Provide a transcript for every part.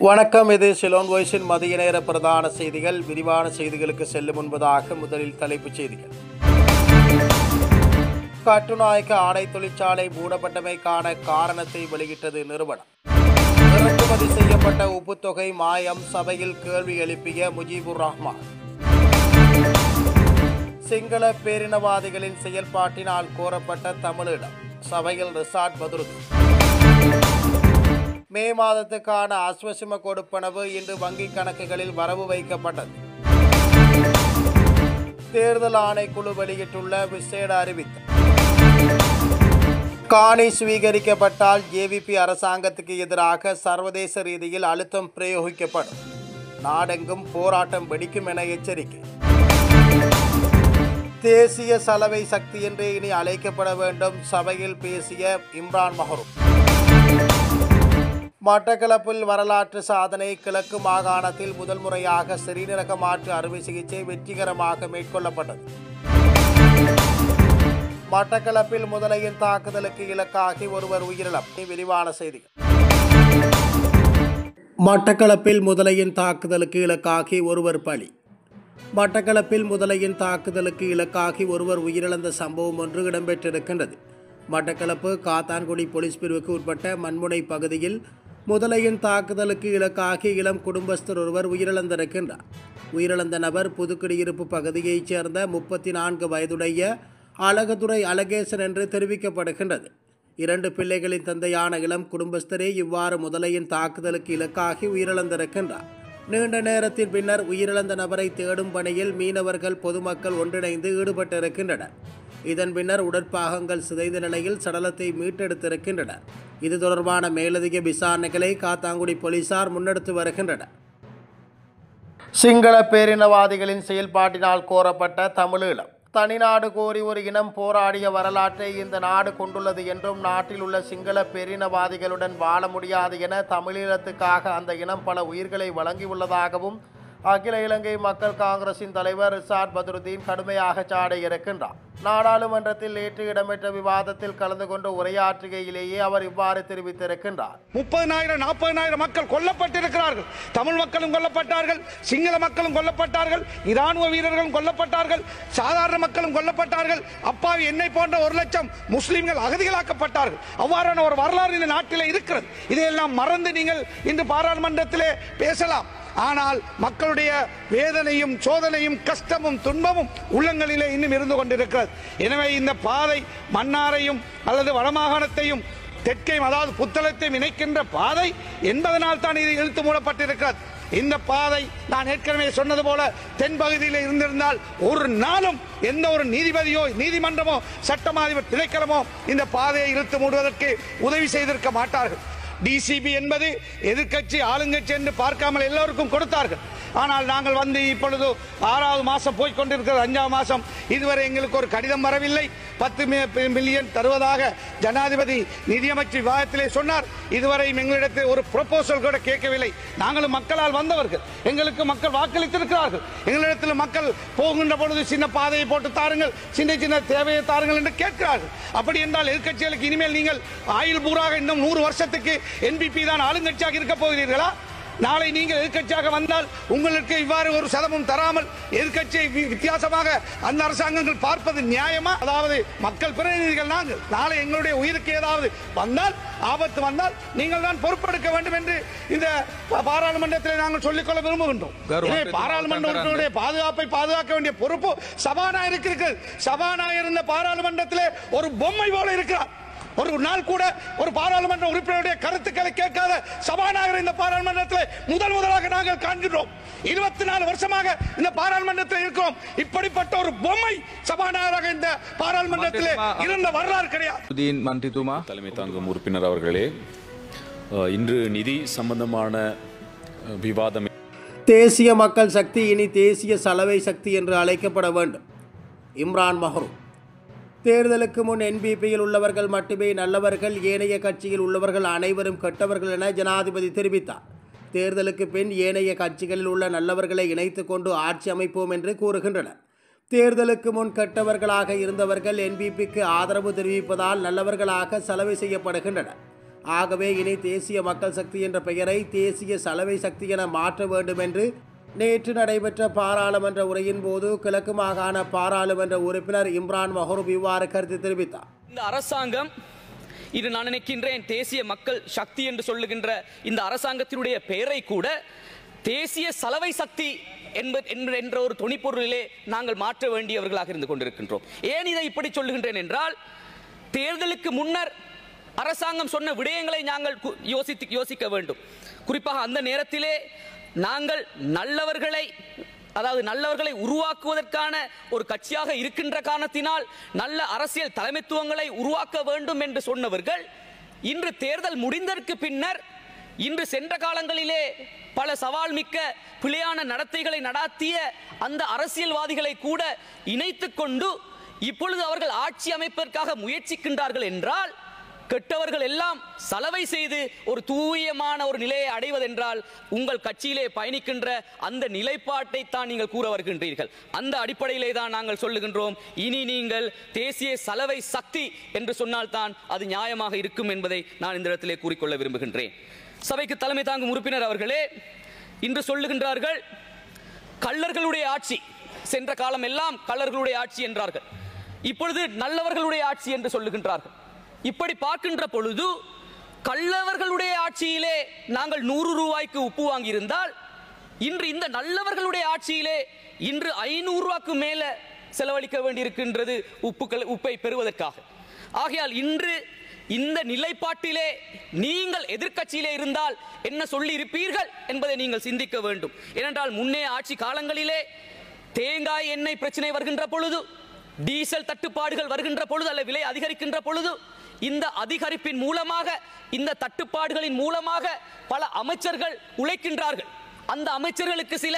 வணக்கம். இது சிலோன் வாய்ஸின் மதிய நேர பிரதான செய்திகள். விரிவான செய்திகளுக்கு செல்லும் முன்பதாக முதலில் தலைப்புச் செய்திகள். கட்டுநாயக்க ஆடை தொழிற்சாலை மூடப்பட்டமைக்கான காரணத்தை வெளியிட்டது நிறுவனம். இறக்குமதி செய்யப்பட்ட உப்புத்தொகை மாயம், சபையில் கேள்வி எழுப்பிய முஜிபுர் ரஹ்மான். சிங்கள பேரினவாதிகளின் செயல்பாட்டினால் கோரப்பட்ட தமிழீழம், சபையில் ரிசாட் பதுருதி. மே மாதத்துக்கான அஸ்வசிம கொடுப்பனவு இன்று வங்கிக் கணக்குகளில் வரவு வைக்கப்பட்டது. தேர்தல் ஆணைக்குழு வெளியிட்டுள்ள விசேட அறிவித்தல். காணி சுவீகரிக்கப்பட்டால் ஜேவிபி அரசாங்கத்துக்கு எதிராக சர்வதேச ரீதியில் அழுத்தம் பிரயோகிக்கப்படும். நாடெங்கும் போராட்டம் வெடிக்கும் என எச்சரிக்கை. தேசிய சலவை சக்தி என்றே இனி அழைக்கப்பட வேண்டும், சபையில் பேசிய இம்ரான் மஹ்ரூப். மட்டக்களப்பில் வரலாற்று சாதனை. கிழக்கு மாகாணத்தில் முதல் முறையாக சிறுநீரக மாற்று அறுவை சிகிச்சை வெற்றிகரமாக மேற்கொள்ளப்பட்டது. மட்டக்களப்பில் முதலையின் தாக்குதலுக்கு இலக்காகி ஒருவர் உயிரிழப்பு. விரிவான செய்திகள். மட்டக்களப்பில் முதலையின் தாக்குதலுக்கு இலக்காகி ஒருவர் பலி. மட்டக்களப்பில் முதலையின் தாக்குதலுக்கு இலக்காகி ஒருவர் உயிரிழந்த சம்பவம் ஒன்று இடம்பெற்றிருக்கின்றது. மட்டக்களப்பு காத்தான்குடி போலீஸ் பிரிவுக்கு உட்பட்ட மண்முனை பகுதியில் முதலையின் தாக்குதலுக்கு இலக்காகி இளம் குடும்பஸ்தர் ஒருவர் உயிரிழந்திருக்கின்றார். உயிரிழந்த நபர் புதுக்குடியிருப்பு பகுதியைச் சேர்ந்த 34 வயதுடைய அழகதுரை அழகேசன் என்று தெரிவிக்கப்படுகின்றது. 2 பிள்ளைகளின் தந்தையான இளம் குடும்பஸ்தரே இவ்வாறு முதலையின் தாக்குதலுக்கு இலக்காகி உயிரிழந்திருக்கின்றார். நீண்ட நேரத்தின் பின்னர் உயிரிழந்த நபரை தேடும் பணியில் மீனவர்கள், பொதுமக்கள் ஒன்றிணைந்து ஈடுபட்டிருக்கின்றனர். இதன் பின்னர் உடற்பாகங்கள் சிதைந்த நிலையில் சடலத்தை மீட்டெடுத்திருக்கின்றனர். இது தொடர்பான மேலதிக விசாரணைகளை காத்தான்குடி போலீசார் முன்னெடுத்து வருகின்றனர். சிங்கள பேரினவாதிகளின் செயல்பாட்டினால் கோரப்பட்ட தமிழீழம். தனிநாடு கோரி ஒரு இனம் போராடிய வரலாற்றை இந்த நாடு கொண்டுள்ளது என்றும், நாட்டில் உள்ள சிங்கள பேரினவாதிகளுடன் வாழ முடியாது என தமிழீழத்துக்காக அந்த இனம் பல உயிர்களை வழங்கியுள்ளதாகவும் அகில இலங்கை மக்கள் காங்கிரசின் தலைவர் ரிசாட் பதுருதீன் கடுமையாக சாடியிருக்கின்றார். நாடாளுமன்றத்தில் நேற்று இடம்பெற்ற விவாதத்தில் கலந்து கொண்டு உரையாற்றுகையிலேயே அவர் இவ்வாறு தெரிவித்திருக்கின்றார். 30,000-40,000 மக்கள் கொல்லப்பட்டிருக்கிறார்கள். தமிழ் மக்களும் கொல்லப்பட்டார்கள், சிங்கள மக்களும் கொல்லப்பட்டார்கள், இராணுவ வீரர்களும் கொல்லப்பட்டார்கள், சாதாரண மக்களும் கொல்லப்பட்டார்கள். அப்பாவி என்னை போன்ற 1 லட்சம் முஸ்லிம்கள் அகதிகளாக்கப்பட்டார்கள். அவ்வாறான ஒரு வரலாறு இந்த நாட்டில் இருக்கிறது. இதையெல்லாம் மறந்து நீங்கள் இன்று பாராளுமன்றத்திலே பேசலாம். ஆனால் மக்களுடைய வேதனையும் சோதனையும் கஷ்டமும் துன்பமும் உள்ளங்களிலே இன்னும் இருந்து கொண்டிருக்கிறது. எனவே இந்த பாதை மன்னாரையும் அல்லது வடமாகாணத்தையும் தெற்கையும் அதாவது புத்தளத்தையும் இணைக்கின்ற பாதை என்பதனால் தான் இது இழுத்து மூடப்பட்டிருக்கிறது. இந்த பாதை நான் ஏற்கனவே சொன்னது போல தென்பகுதியில் இருந்திருந்தால் ஒரு நாளும் எந்த ஒரு நீதிபதியோ நீதிமன்றமோ சட்டமாதிபர் திணைக்களமோ இந்த பாதையை இழுத்து மூடுவதற்கு உதவி செய்திருக்க மாட்டார்கள். டிசிபி என்பது எதிர்கட்சி ஆளுங்கட்சி என்று பார்க்காமல் எல்லோருக்கும் கொடுத்தார்கள். ஆனால் நாங்கள் வந்து இப்பொழுது 6வது மாதம் போய்கொண்டிருக்கிறது, 5வது மாதம். இதுவரை எங்களுக்கு ஒரு கடிதம் வரவில்லை. 10 மில்லியன் தருவதாக ஜனாதிபதி நிதியமைச்சர் விவாதத்திலே சொன்னார். இதுவரை எங்களிடத்தில் ஒரு ப்ரொபோசல் கூட கேட்கவில்லை. நாங்களும் மக்களால் வந்தவர்கள், எங்களுக்கு மக்கள் வாக்களித்திருக்கிறார்கள். எங்களிடத்தில் மக்கள் போகின்ற பொழுது சின்ன பாதையை போட்டு தாருங்கள், சின்ன சின்ன தேவையை தாருங்கள் என்று கேட்கிறார்கள். அப்படி என்றால் எதிர்கட்சிகளுக்கு இனிமேல் நீங்கள் ஆயுள் பூராக இன்னும் 100 வருஷத்துக்கு என்பிபி தான் ஆளுங்கட்சியாக இருக்க போகிறீர்களா? நாளை நீங்கள் எதிர்கட்சியாக வந்தால் உங்களுக்கு இவ்வாறு ஒரு சதமும் தராமல் எதிர்கட்சியை வித்தியாசமாக அந்த அரசாங்கங்கள் பார்ப்பது நியாயமா? அதாவது மக்கள் பிரதிநிதிகள் நாங்கள். நாளை எங்களுடைய உயிருக்கு ஏதாவது வந்தால், ஆபத்து வந்தால் நீங்கள் தான் பொறுப்பெடுக்க வேண்டும் என்று இந்த பாராளுமன்றத்தில் நாங்கள் சொல்லிக்கொள்ள விரும்புகின்றோம். பாராளுமன்ற பாதுகாப்பை பாதுகாக்க வேண்டிய பொறுப்பு சபாநாயகருக்கு இருக்கிறது. சபாநாயகர் இந்த பாராளுமன்றத்தில் ஒரு பொம்மை போல இருக்கிறார். ஒரு நாள் கூட ஒரு பாராளுமன்ற உறுப்பினருடைய கருத்துக்களை கேட்காத சபாநாயகர் இந்த பாராளுமன்றத்தில் முதலாக நாங்கள் காண்கிறோம். 24 வருஷமாக இந்த பாராளுமன்றத்தில் இருக்கிறோம். இப்படிப்பட்ட ஒரு பொம்மை சபாநாயகராக இந்த பாராளுமன்றத்தில் இருந்த வரலாறு கிடையாது. மந்திரித்துவமா தலைமை தாங்கும் உறுப்பினர் அவர்களே, இன்று நிதி சம்பந்தமான விவாதம். தேசிய மக்கள் சக்தி இனி தேசிய சலவை சக்தி என்று அழைக்கப்பட வேண்டும். இம்ரான் மஹ்ரூப். தேர்தலுக்கு முன் என்பிபியில் உள்ளவர்கள் மட்டுமே நல்லவர்கள், ஏனைய கட்சியில் உள்ளவர்கள் அனைவரும் கெட்டவர்கள் என ஜனாதிபதி தெரிவித்தார். தேர்தலுக்கு பின் ஏனைய கட்சிகளில் உள்ள நல்லவர்களை இணைத்துக் கொண்டு ஆட்சி அமைப்போம் என்று கூறுகின்றனர். தேர்தலுக்கு முன் கெட்டவர்களாக இருந்தவர்கள் என்பிபிக்கு ஆதரவு தெரிவிப்பதால் நல்லவர்களாக சலவை செய்யப்படுகின்றனர். ஆகவே இனி தேசிய மக்கள் சக்தி என்ற பெயரை தேசிய சலவை சக்தி என மாற்ற வேண்டும் என்று நேற்று நடைபெற்ற பாராளுமன்ற உரையின் போது கிழக்கு மாகாண பாராளுமன்ற உறுப்பினர் இம்ரான் மஹ்ரூப் இவ்வாறு கருத்து தெரிவித்தார். இந்த அரசாங்கம் இது நான் நினைக்கின்றேன் தேசிய மக்கள் சக்தி என்று சொல்லுகின்ற இந்த அரசாங்கத்தினுடைய பெயரை கூட தேசிய சலவை சக்தி என்ற ஒரு துணிப்பொருளிலே நாங்கள் மாற்ற வேண்டியவர்களாக இருந்து கொண்டிருக்கின்றோம். ஏன் இதை இப்படி சொல்லுகின்றேன் என்றால், தேர்தலுக்கு முன்னர் அரசாங்கம் சொன்ன விடயங்களை நாங்கள் யோசிக்க வேண்டும். குறிப்பாக அந்த நேரத்திலே நாங்கள் நல்லவர்களை உருவாக்குவதற்கான ஒரு கட்சியாக இருக்கின்ற காரணத்தினால் நல்ல அரசியல் தலைமைத்துவங்களை உருவாக்க வேண்டும் என்று சொன்னவர்கள் இன்று தேர்தல் முடிந்ததற்கு பின்னர் இன்று சென்ற காலங்களிலே பல சவால் மிக்க பிழையான நடத்தைகளை நடாத்திய அந்த அரசியல்வாதிகளை கூட இணைத்துக் கொண்டு இப்பொழுது அவர்கள் ஆட்சி அமைப்பதற்காக முயற்சிக்கின்றார்கள் என்றால், கெட்டவர்கள் எல்லாம் சலவை செய்து ஒரு தூயமான ஒரு நிலையை அடைவதென்றால் உங்கள் கட்சியிலே பயணிக்கின்ற அந்த நிலைப்பாட்டை தான் நீங்கள் கூற வருகின்றீர்கள். அந்த அடிப்படையிலே தான் நாங்கள் சொல்லுகின்றோம், இனி நீங்கள் தேசிய சலவை சக்தி என்று சொன்னால்தான் அது நியாயமாக இருக்கும் என்பதை நான் இந்த இடத்திலே கூறிக்கொள்ள விரும்புகின்றேன். சபைக்கு தலைமை தாங்கும் உறுப்பினர் அவர்களே இன்று சொல்லுகின்றார்கள், கள்ளர்களுடைய ஆட்சி, சென்ற காலம் எல்லாம் கள்ளர்களுடைய ஆட்சி என்றார்கள், இப்பொழுது நல்லவர்களுடைய ஆட்சி என்று சொல்லுகின்றார்கள். இப்படி பார்க்கின்ற பொழுது கள்ளவர்களுடைய ஆட்சியிலே நாங்கள் 100 ரூபாய்க்கு உப்பு வாங்கியிருந்தால் இன்று இந்த நல்லவர்களுடைய ஆட்சியிலே இன்று 500 ரூபாய்க்கு மேல செலவழிக்க வேண்டியிருக்கின்றது உப்பை பெறுவதற்காக. ஆகையால் இன்று இந்த நிலைப்பாட்டிலே நீங்கள் எதிர்க்கட்சியிலே இருந்தால் என்ன சொல்லி இருப்பீர்கள் என்பதை நீங்கள் சிந்திக்க வேண்டும். ஏனென்றால் முன்னே ஆட்சி காலங்களிலே தேங்காய் எண்ணெய் பிரச்சனை வருகின்ற பொழுது, டீசல் தட்டுப்பாடுகள் வருகின்ற பொழுது, அல்ல விலை அதிகரிக்கின்ற பொழுது, இந்த அதிகரிப்பின் மூலமாக, இந்த தட்டுப்பாடுகளின் மூலமாக பல அமைச்சர்கள் உழைக்கின்றார்கள். அந்த அமைச்சர்களுக்கு சில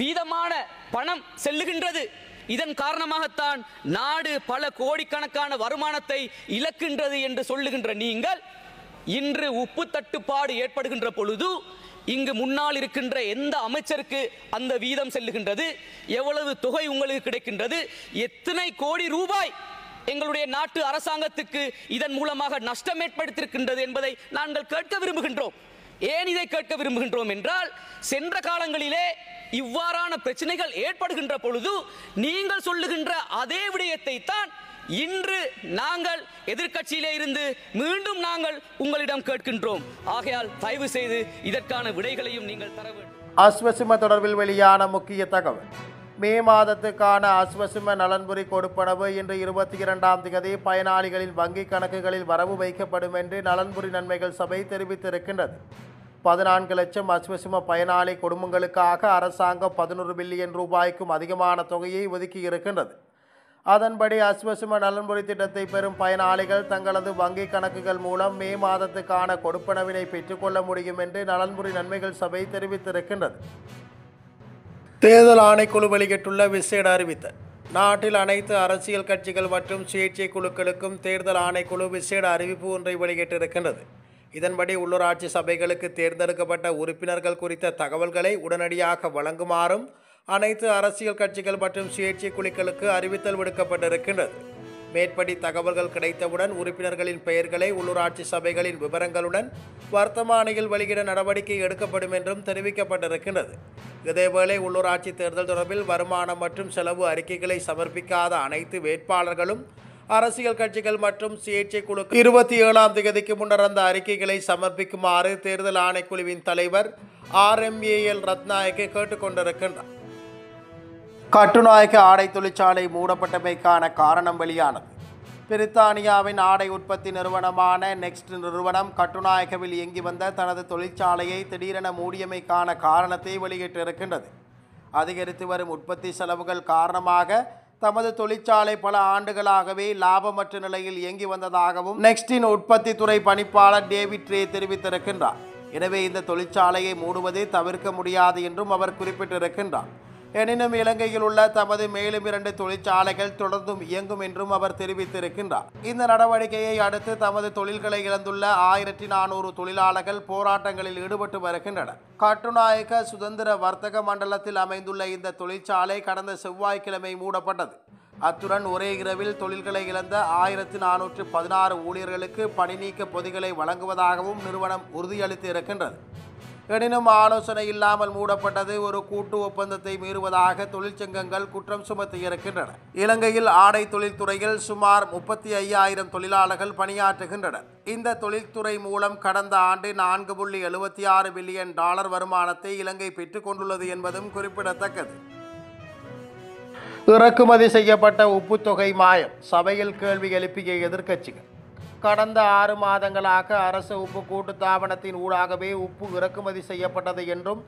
வீதமான பணம் செல்லுகின்றது. இதன் காரணமாகத்தான் நாடு பல கோடிக்கணக்கான வருமானத்தை இழக்கின்றது என்று சொல்லுகின்ற நீங்கள் இன்று உப்பு தட்டுப்பாடு ஏற்படுகின்ற பொழுது இங்கு முன்னால் இருக்கின்ற எந்த அமைச்சருக்கு அந்த வீதம் செல்லுகின்றது, எவ்வளவு தொகை உங்களுக்கு கிடைக்கின்றது, எத்தனை கோடி ரூபாய் எங்களுடைய நாட்டு அரசாங்கத்துக்கு இதன் மூலமாக நஷ்டம் ஏற்படுத்தியிருக்கின்றது என்பதை நாங்கள் கேட்க விரும்புகின்றோம். ஏன் இதை கேட்க விரும்புகின்றோம் என்றால், சென்ற காலங்களிலே இவ்வாறான பிரச்சனைகள் ஏற்படுகின்ற பொழுது நீங்கள் சொல்லுகின்ற அதே விடயத்தை தான் இன்று நாங்கள் எதிர்க்கட்சியிலே இருந்து மீண்டும் நாங்கள் உங்களிடம் கேட்கின்றோம். ஆகையால் தயவு செய்து இதற்கான விடைகளையும் நீங்கள் தர வேண்டும். அஸ்வசிம தொடர்பில் வெளியான முக்கிய தகவல். மே மாதத்துக்கான அஸ்வசிம நலன்புரி கொடுப்பனவு இன்று 22ஆம் தேதி பயனாளிகளின் வங்கிக் கணக்குகளில் வரவு வைக்கப்படும் என்று நலன்புரி நன்மைகள் சபை தெரிவித்திருக்கின்றது. 14 லட்சம் அஸ்வசிம பயனாளி குடும்பங்களுக்காக அரசாங்கம் 11 பில்லியன் ரூபாய்க்கும் அதிகமான தொகையை ஒதுக்கி இருக்கின்றது. அதன்படி அஸ்வசிம நலன்புரி திட்டத்தை பெறும் பயனாளிகள் தங்களது வங்கிக் கணக்குகள் மூலம் மே மாதத்துக்கான கொடுப்பனவினை பெற்றுக்கொள்ள முடியும் என்று நலன்புரி நன்மைகள் சபை தெரிவித்திருக்கின்றது. தேர்தல் ஆணைக்குழு வெளியிட்டுள்ள விசேட அறிவித்தல். நாட்டில் அனைத்து அரசியல் கட்சிகள் மற்றும் சுயேட்சை குழுக்களுக்கும் தேர்தல் ஆணைக்குழு விசேட அறிவிப்பு ஒன்றை வெளியிட்டிருக்கின்றது. இதன்படி உள்ளூராட்சி சபைகளுக்கு தேர்ந்தெடுக்கப்பட்ட உறுப்பினர்கள் குறித்த தகவல்களை உடனடியாக வழங்குமாறும் அனைத்து அரசியல் கட்சிகள் மற்றும் சுயேட்சை குழுக்களுக்கு அறிவித்தல் விடுக்கப்பட்டிருக்கின்றது. மேற்படி தகவல்கள் கிடைத்தவுடன் உறுப்பினர்களின் பெயர்களை உள்ளூராட்சி சபைகளின் விவரங்களுடன் வர்த்தமானியில் வெளியிட நடவடிக்கை எடுக்கப்படும் என்றும் தெரிவிக்கப்பட்டிருக்கின்றது. இதேவேளை உள்ளூராட்சி தேர்தல் தொடர்பில் வருமானம் மற்றும் செலவு அறிக்கைகளை சமர்ப்பிக்காத அனைத்து வேட்பாளர்களும் அரசியல் கட்சிகள் மற்றும் சுயேட்சை குழு 27ஆம் தேதிக்கு முன்னர் அந்த அறிக்கைகளை சமர்ப்பிக்குமாறு தேர்தல் ஆணைக்குழுவின் தலைவர் RMAL ரத்நாயக்க கேட்டுக்கொண்டிருக்கின்றார். கட்டுநாயக்க ஆடை தொழிற்சாலை மூடப்பட்டமைக்கான காரணம் வெளியானது. பிரித்தானியாவின் ஆடை உற்பத்தி நிறுவனமான நெக்ஸ்ட் நிறுவனம் கட்டுநாயக்கவில் இயங்கி வந்த தனது தொழிற்சாலையை திடீரென மூடியமைக்கான காரணத்தை வெளியிட்டிருக்கின்றது. அதிகரித்து வரும் உற்பத்தி செலவுகள் காரணமாக தமது தொழிற்சாலை பல ஆண்டுகளாகவே லாபமற்ற நிலையில் இயங்கி வந்ததாகவும் நெக்ஸ்டின் உற்பத்தி துறை பணிப்பாளர் டேவிட் ரே தெரிவித்திருக்கின்றார். எனவே இந்த தொழிற்சாலையை மூடுவது தவிர்க்க முடியாது என்றும் அவர் குறிப்பிட்டிருக்கின்றார். எனினும் இலங்கையில் உள்ள தமது மேலும் 2 தொழிற்சாலைகள் தொடர்ந்தும் இயங்கும் என்றும் அவர் தெரிவித்திருக்கின்றார். இந்த நடவடிக்கையை அடுத்து தமது தொழில்களை இழந்துள்ள 1400 தொழிலாளர்கள் போராட்டங்களில் ஈடுபட்டு வருகின்றனர். கட்டுநாயக்க சுதந்திர வர்த்தக மண்டலத்தில் அமைந்துள்ள இந்த தொழிற்சாலை கடந்த செவ்வாய்க்கிழமை மூடப்பட்டது. அத்துடன் ஒரே இரவில் தொழில்களை இழந்த 1416 ஊழியர்களுக்கு பணி நீக்க பொதிகளை வழங்குவதாகவும் நிறுவனம் உறுதியளித்து இருக்கின்றது. எனினும் ஆலோசனை இல்லாமல் மூடப்பட்டது ஒரு கூட்டு ஒப்பந்தத்தை மீறுவதாக தொழிற்சங்கங்கள் குற்றம் சுமத்தியிருக்கின்றன. இலங்கையில் ஆடை தொழில்துறையில் சுமார் 35,000 தொழிலாளர்கள் பணியாற்றுகின்றனர். இந்த தொழில்துறை மூலம் கடந்த ஆண்டு $4.76 பில்லியன் வருமானத்தை இலங்கை பெற்றுக் கொண்டுள்ளது என்பதும் குறிப்பிடத்தக்கது. இறக்குமதி செய்யப்பட்ட உப்பு தொகை மாயம், சபையில் கேள்வி எழுப்பிய எதிர்க்கட்சிகள். கடந்த 6 மாதங்களாக அரசு உப்பு கூட்டுத்தாபனத்தின் ஊடாகவே உப்பு இறக்குமதி செய்யப்பட்டது என்றும்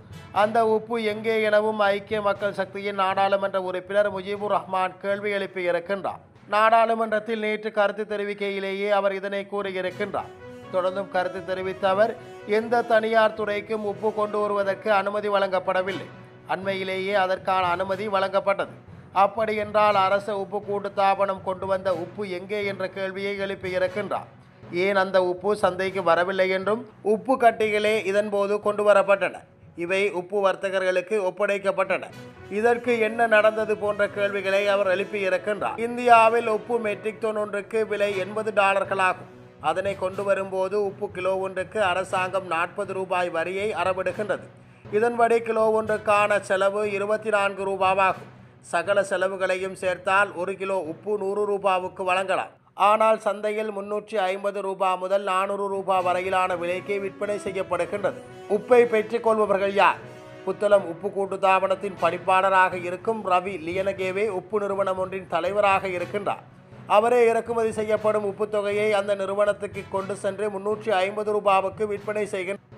அந்த உப்பு எங்கே எனவும் ஐக்கிய மக்கள் சக்தியின் நாடாளுமன்ற உறுப்பினர் முஜிபுர் ரஹ்மான் கேள்வி எழுப்பியிருக்கின்றார். நாடாளுமன்றத்தில் நேற்று கருத்து தெரிவிக்கையிலேயே அவர் இதனை கூறியிருக்கின்றார். தொடர்ந்தும் கருத்து தெரிவித்த அவர், எந்த தனியார் துறைக்கும் உப்பு கொண்டு வருவதற்கு அனுமதி வழங்கப்படவில்லை. அண்மையிலேயே அதற்கான அனுமதி வழங்கப்பட்டது. அப்படி என்றால் அரசு உப்பு கூட்டுத்தாபனம் கொண்டு வந்த உப்பு எங்கே என்ற கேள்வியை எழுப்பியிருக்கின்றார். ஏன் அந்த உப்பு சந்தைக்கு வரவில்லை என்றும் உப்பு கட்டிகளே இதன்போது கொண்டு வரப்பட்டன. இவை உப்பு வர்த்தகர்களுக்கு ஒப்படைக்கப்பட்டன. இதற்கு என்ன நடந்தது போன்ற கேள்விகளை அவர் எழுப்பியிருக்கின்றார். இந்தியாவில் உப்பு மெட்ரிக் டன் ஒன்றுக்கு விலை $80 ஆகும். அதனை கொண்டு வரும்போது உப்பு கிலோ ஒன்றுக்கு அரசாங்கம் $40 வரியை அறவிடுகின்றது. இதன்படி கிலோ ஒன்றுக்கான செலவு $24 ஆகும். சகல செலவுகளையும் சேர்த்தால் 1 கிலோ உப்பு $100 வழங்கலாம். ஆனால் சந்தையில் $350 முதல் $400 வரையிலான விலைக்கு விற்பனை செய்யப்படுகின்றது. உப்பை பெற்றுக்கொள்பவர்கள் யார்? புத்தளம் உப்பு கூட்டுத்தாபனத்தின் பணிப்பாளராக இருக்கும் ரவி லியனகேவே உப்பு நிறுவனம் ஒன்றின் தலைவராக இருக்கின்றார். அவரே இறக்குமதி செய்யப்படும் உப்பு தொகையை அந்த நிறுவனத்துக்கு கொண்டு சென்று $350 விற்பனை செய்கின்றனர்.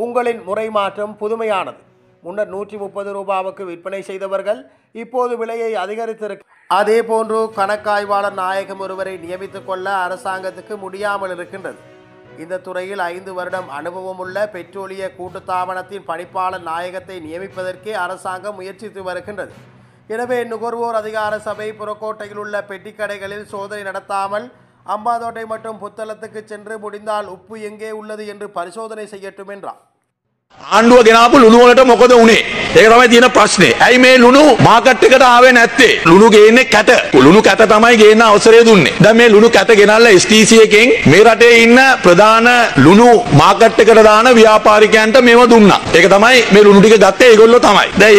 உங்களின் முறை மாற்றம் புதுமையானது. முன்னர் $130 விற்பனை செய்தவர்கள் இப்போது விலையை அதிகரித்திருக்க. அதே போன்று கணக்காய்வாளர் நாயகம் ஒருவரை நியமித்துக் கொள்ள அரசாங்கத்துக்கு முடியாமல் இருக்கின்றது. இந்த துறையில் 5 வருடம் அனுபவம் உள்ள பெட்ரோலிய கூட்டுத்தாபனத்தின் பணிப்பாளர் நாயகத்தை நியமிப்பதற்கே அரசாங்கம் முயற்சித்து வருகின்றது. எனவே நுகர்வோர் அதிகார சபை புறக்கோட்டையில் உள்ள பெட்டிக்கடைகளில் சோதனை நடத்தாமல் அம்பாந்தோட்டை மற்றும் புத்தளத்துக்கு சென்று முடிந்தால் உப்பு எங்கே உள்ளது என்று பரிசோதனை செய்யட்டும் என்றார். ආණ්ඩුව ගෙනාපු ලුණු වලට මොකද වුනේ? ඒක තමයි තියෙන ප්‍රශ්නේ. ඇයි මේ ලුණු මාකට් එකට ආවේ නැත්තේ? ලුණු ගේන්නේ කැට. ලුණු කැට තමයි ගේන්න අවසරය දුන්නේ. දැන් මේ ලුණු කැට ගෙනල්ලා STC එකෙන් මේ රටේ ඉන්න ප්‍රධාන ලුණු මාකට් එකට දාන ව්‍යාපාරිකයන්ට මේව දුන්නා. ඒක තමයි මේ ලුණු ටික ගත්තේ ඒගොල්ලෝ තමයි. දැන්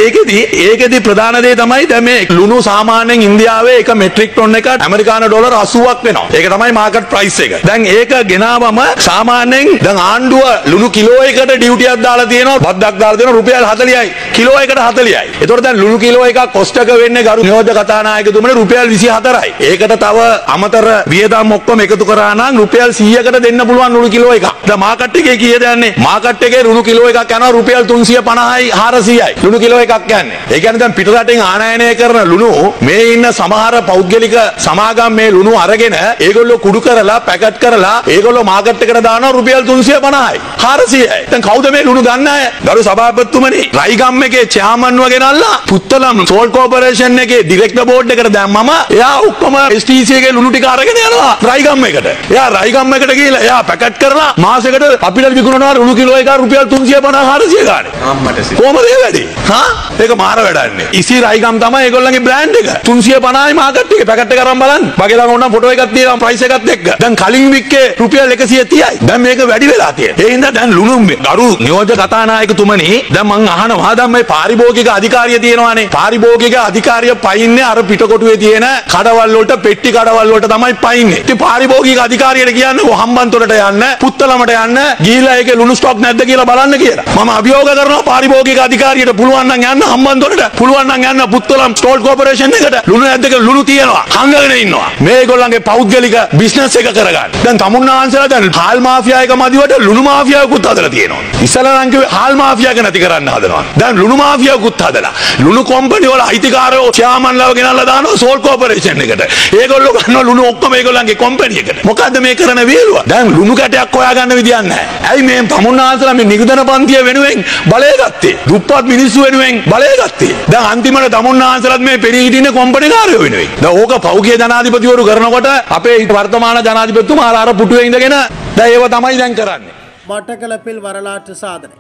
ඒකෙදි ප්‍රධාන දේ තමයි දැන් මේ ලුණු සාමාන්‍යයෙන් ඉන්දියාවේ එක මෙට්‍රික් ටොන් එක ඇමරිකානු ඩොලර් 80ක් වෙනවා. ඒක තමයි මාකට් ප්‍රයිස් එක. දැන් ඒක ගෙනාවම සාමාන්‍යයෙන් දැන් ආණ්ඩුව ලුණු කිලෝ එකකට ඩියුටියක් දාලා තියෙනවා. බද්දක් දාලා තියෙනවා රුපියල් 40යි. කිලෝ එකට 40යි. ඒතකොට දැන් ලුණු කිලෝ එකක් කොස්ට් එක වෙන්නේ ගරු නියෝජ්‍ය කතානායකතුමනේ රුපියල් 24යි. ඒකට තව අමතර වියදම් ඔක්කොම එකතු කරා නම් රුපියල් 100කට දෙන්න පුළුවන් ලුණු කිලෝ එකක්. දැන් මාකට් එකේ කීයද යන්නේ? මාකට් එකේ ලුණු කිලෝ එකක් යනවා රුපියල් 350යි 400යි. ලුණු කිලෝ එකක් යන්නේ. ඒ කියන්නේ දැන් පිට රටින් ආනයනය කරන ලුණු මේ ඉන්න සමහර පෞද්ගලික සමාගම් මේ ලුණු අරගෙන ඒගොල්ලෝ කුඩු කරලා පැකට් කරලා ඒගොල්ලෝ මාකට් එකට දානවා රුපියල් 350යි 400යි. දැන් කවුද මේ ලුණු ගන්න අය? ගරු සභාපතිතුමනි රයිගම් එකේ චෙයාමන්ව ගෙනල්ලා පුත්තලම් සෝල්ට් කෝපරේෂන් එකේ ඩිරෙක්ටර් බෝඩ් එකට දැම්මම එයා ඔක්කොම STC එකේ ලුණු ටික අරගෙන යනවා රයිගම් එකට. එයා රයිගම් එකට ගිහලා එයා පැකට් කරලා මාසෙකට අපිට විකුණනවා ලුණු කිලෝ එකක් රුපියල් 350 400 ගානේ. අම්මට කොහමද ඒ වැඩේ? හා? ඒක මාර වැඩන්නේ. ඉසි රයිගම් තමයි ඒගොල්ලන්ගේ බ්‍රෑන්ඩ් එක. 350යි මාකට් එකේ පැකට් එක අරන් බලන්න. මගේ ළඟ ඕනම් ෆොටෝ එකක් තියෙනවා ප්‍රයිස් එකත් එක්ක. දැන් කලින් වික්කේ රුපියල් 130යි. දැන් මේක වැඩි වෙලා තියෙනවා. ඒ හින්දා දැන් ලුණු ගරු නියෝජ්‍ය කතානායකතුමනි දැන් මං අහනවා දැන් මේ පාරිභෝගික අධිකාරිය තියෙනවානේ. පාරිභෝගික අධිකාරිය පයින්නේ අර පිටකොටුවේ තියෙන කඩවල් වලට පෙට්ටි කඩවල් වලට තමයි පයින්නේ. ඉතින් පාරිභෝගික අධිකාරියට කියන්නේ හම්බන්තොටට යන්න පුත්තලමට යන්න ගිහිලා ඒකේ ලුණු ස්ටොක් නැද්ද කියලා බලන්න කියලා. මම අභියෝග කරනවා පාරිභෝගික අධිකාරියට පුළුවන් නම් යන්න හම්බන්තොටට පුළුවන් නම් යන්න පුත්තලම් ස්ටෝල් කෝපරේෂන් එකට ලුණු නැද්ද කියලා ලුණු තියෙනවා. හංගගෙන ඉන්නවා. මේගොල්ලන්ගේ පෞද්ගලික බිස්නස් එක කරගන්න. දැන් තමුන්නාන්සලා දැන් හාල් මාෆියා එක මදිවට ලුණු මාෆියාවකුත් හදලා තියෙනවා. ඉස්සලා නම් කිව්වේ හාල් මාෆියා එක නැති කරන්න හදනවා. දැන් ලුණු මාෆියාවකුත් හදලා ලුණු කම්පැනි වල අයිතිකාරයෝ චෙයාමන්ලව ගෙනල්ලා දානවා සෝල් කෝපරේෂන් එකට. ඒගොල්ලෝ ගන්නවා ලුණු ඔක්කොම ඒගොල්ලන්ගේ කම්පැනි එකට. මොකද්ද මේ කරන වේලුව? දැන් ලුණු කැටයක් හොයාගන්න විදියක් නැහැ. ඇයි මේ තමුන්නාන්සලා මේ නිගදන පන්තිය වෙනුවෙන් බලය ගත්තේ? දුප්පත් මිනිස්සු වෙනුවෙන් බලය ගත්තේ. දැන් අන්තිමට තමුන්නාන්සලාත් මේ පෙනී හිටින කම්පැනි කාරයෝ වෙනුවෙන්. දැන් ඕක පෞද්ගලික ජනාධිපතිවරු කරනකොට අපේ වර්තමාන ජනාධිපතිතුමා අර පුටුවේ ඉඳගෙන දැන් ඒව තමයි දැන් කරන්නේ. மட்டக்களப்பில் வரலாற்று சாதனை.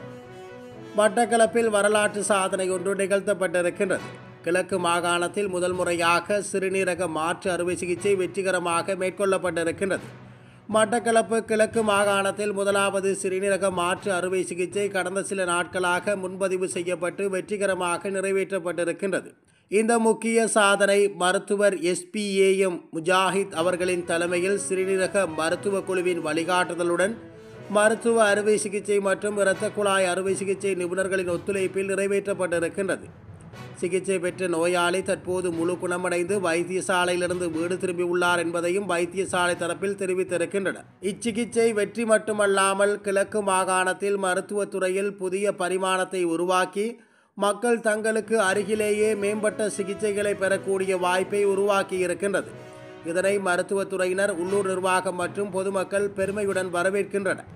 மட்டக்களப்பில் வரலாற்று சாதனை ஒன்று நிகழ்த்தப்பட்டிருக்கின்றது. கிழக்கு மாகாணத்தில் முதல் முறையாக சிறுநீரக மாற்று அறுவை சிகிச்சை வெற்றிகரமாக மேற்கொள்ளப்பட்டிருக்கின்றது. மட்டக்களப்பு கிழக்கு மாகாணத்தில் முதலாவது சிறுநீரக மாற்று அறுவை சிகிச்சை கடந்த சில நாட்களாக முன்பதிவு செய்யப்பட்டு வெற்றிகரமாக நிறைவேற்றப்பட்டிருக்கின்றது. இந்த முக்கிய சாதனை மருத்துவர் SPAM முஜாஹித் அவர்களின் தலைமையில் சிறுநீரக மருத்துவ குழுவின் வழிகாட்டுதலுடன் மருத்துவ அறுவை சிகிச்சை மற்றும் இரத்த குழாய் அறுவை சிகிச்சை நிபுணர்களின் ஒத்துழைப்பில் நிறைவேற்றப்பட்டிருக்கின்றது. சிகிச்சை பெற்ற நோயாளி தற்போது முழு குணமடைந்து வைத்தியசாலையிலிருந்து வீடு திரும்பியுள்ளார் என்பதையும் வைத்தியசாலை தரப்பில் தெரிவித்திருக்கின்றனர். இச்சிகிச்சை வெற்றி மட்டுமல்லாமல் கிழக்கு மாகாணத்தில் மருத்துவத்துறையில் புதிய பரிமாணத்தை உருவாக்கி மக்கள் தங்களுக்கு அருகிலேயே மேம்பட்ட சிகிச்சைகளை பெறக்கூடிய வாய்ப்பை உருவாக்கி இருக்கின்றது. இதனை மருத்துவத்துறையினர், உள்ளூர் நிர்வாகம் மற்றும் பொதுமக்கள் பெருமையுடன் வரவேற்கின்றனர்.